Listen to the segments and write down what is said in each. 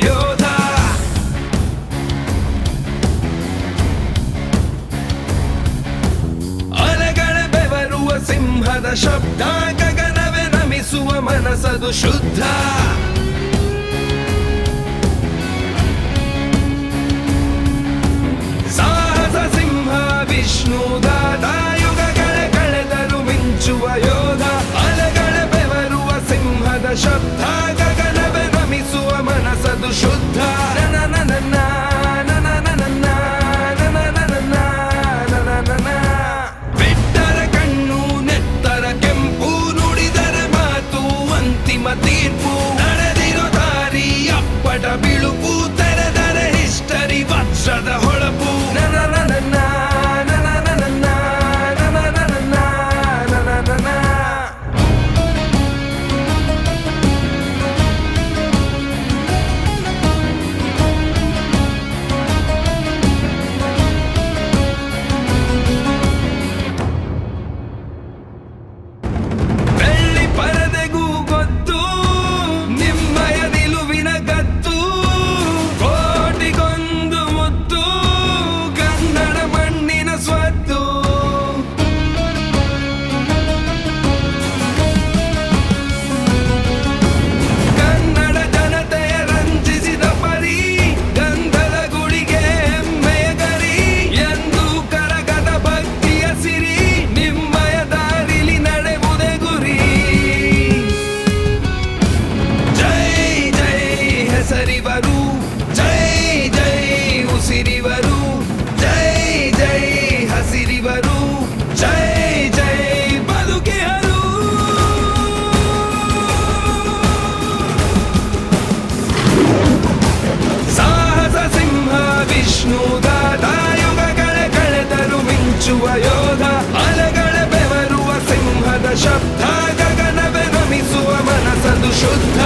ಯೋಧ. ಅಲೆಗಳ ಬೆವರುವ ಸಿಂಹದ ಶಬ್ದ, ಗಗನವೇ ನಮಿಸುವ ಮನಸದು ಶುದ್ಧ. ಸಾಹಸ ಸಿಂಹ ವಿಷ್ಣು ದಾದ, ಯುಗಗಳ ಕಳೆದರು ಮಿಂಚುವ ಯೋಧ. ಅಲೆಗಳ ಬೆವರುವ ಸಿಂಹದ ಶಬ್ದ, ಗಗನವೇ ನಮಿಸುವ ಮನಸದು ಶುದ್ಧ. ಬಿಟ್ಟರ ಕಣ್ಣು ನೆತ್ತರ ಕೆಂಪು, ನುಡಿದರೆ ಮಾತು ಅಂತಿಮ ತೀರ್ಪು. ನಡೆದಿರೋ ದಾರಿ ಅಪ್ಪಟ ಬಿಳುಪು, ತೆರೆದರೆ ಹಿಸ್ಟರಿ ವಜ್ರದ ಹೊಳಪು. ಬೆಳ್ಳಿ ಪರದೆಗೂ ಗೊತ್ತು ನಿಮ್ಮಯ ನಿಲುವಿನ ಗತ್ತು, ಕೋಟಿಗೊಂದು ಮುತ್ತು ಕನ್ನಡ ಮಣ್ಣಿನ ಸ್ವತ್ತು. ಕನ್ನಡ ಜನತೆಯ ರಂಜಿಸಿದ ಪರಿ, ಗಂಧದ ಗುಡಿಗೆ ಹೆಮ್ಮೆಯ ಗರಿ. ಎಂದು ಕರಗದ ಭಕ್ತಿಯ ಸಿರಿ, ನಿಮ್ಮಯ ದಾರಿಲಿ ನಡೆವುದೇ ಗುರಿ. ಜೈ ಜೈ ಹೆಸರಿವರು, ಜೈ ಜೈ ಉಸಿರಿವರು, ಜೈ ಜೈ ಹಸಿರಿವರು, ಜೈ ಜೈ ಬದುಕಿಯರು. ಸಾಹಸ ಸಿಂಹ ವಿಷ್ಣು ದಾದ, ಯುಗಗಳ ಕಳೆದರು ಮಿಂಚುವ ಯೋಧ. ಅಲೆಗಳ ಬೆವರುವ ಸಿಂಹದ ಶಬ್ದ, ಗಗನವೇ ನಮಿಸುವ ಮನಸದು ಶುದ್ಧ.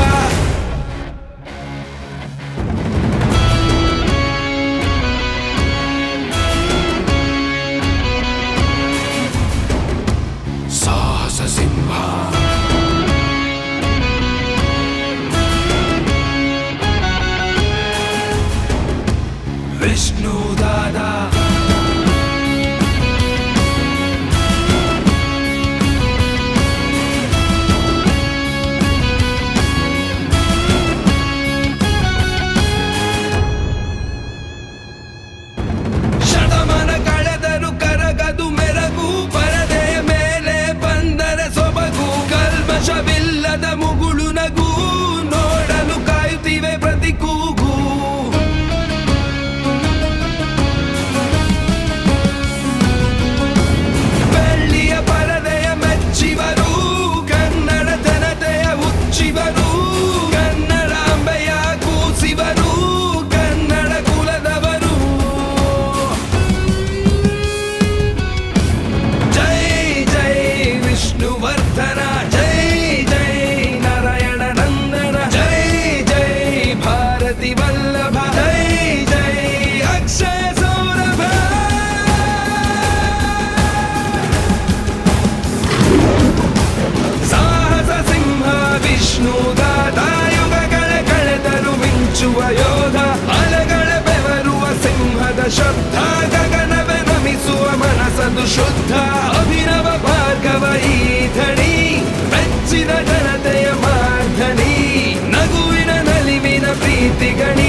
ಸಾಹಸ ಸಿಂಹ ವಿಷ್ಣು ದಾದ. ಶತಮಾನ ಕಳೆದರು ಕರಗದು ಮೆರಗು, ಪರದೆಯ ಮೇಲೆ ಬಂದರೆ ಸೊಬಗು. ಕಲ್ಮಶವಿಲ್ಲದ ಮುಗುಳು ನಗು, ನೋಡಲು ಕಾಯುತ್ತಿವೆ ಪ್ರತಿ ಕೂಗು. ಬೆಳ್ಳಿಯ ಪರದೆಯ ಮೆಚ್ಚಿವರು, ಕನ್ನಡ ಜನತೆಯ ಉಚ್ಚಿವರು. ಕನ್ನಡಾಂಬೆಯ ಕೂಸಿವರು, ಕನ್ನಡ ಕುಲದವರು. ಜೈ ಜೈ ವಿಷ್ಣುವರ್ಧನ, ಜೈ ಜೈ ನಾರಾಯಣ ನಂದನ, ಜೈ ಜೈ ಭಾರತಿ ವಲ್ಲಭ, ಜೈ ಜೈ ಅಕ್ಷಯ ಸೌರಭ. ಸಾಹಸ ಸಿಂಹ ವಿಷ್ಣು ದಾದ, ಯುಗಗಳ ಕಳೆದರು ಮಿಂಚುವ ಯೋಧ. ಅಲೆಗಳ ಬೆವರುವ ಸಿಂಹದ ಶಬ್ದ, ಗಗನವೇ ನಮಿಸುವ ಮನಸದು ಶುದ್ಧ. ಅಭಿನವ ಭಾರ್ಗವ ಈ ಧಣಿ, ಮೆಚ್ಚಿದ ಜನತೆಯ ಮಾರ್ಧನಿ. ನಗುವಿನ ನಲಿವಿನ ಪ್ರೀತಿ ಗಣಿ.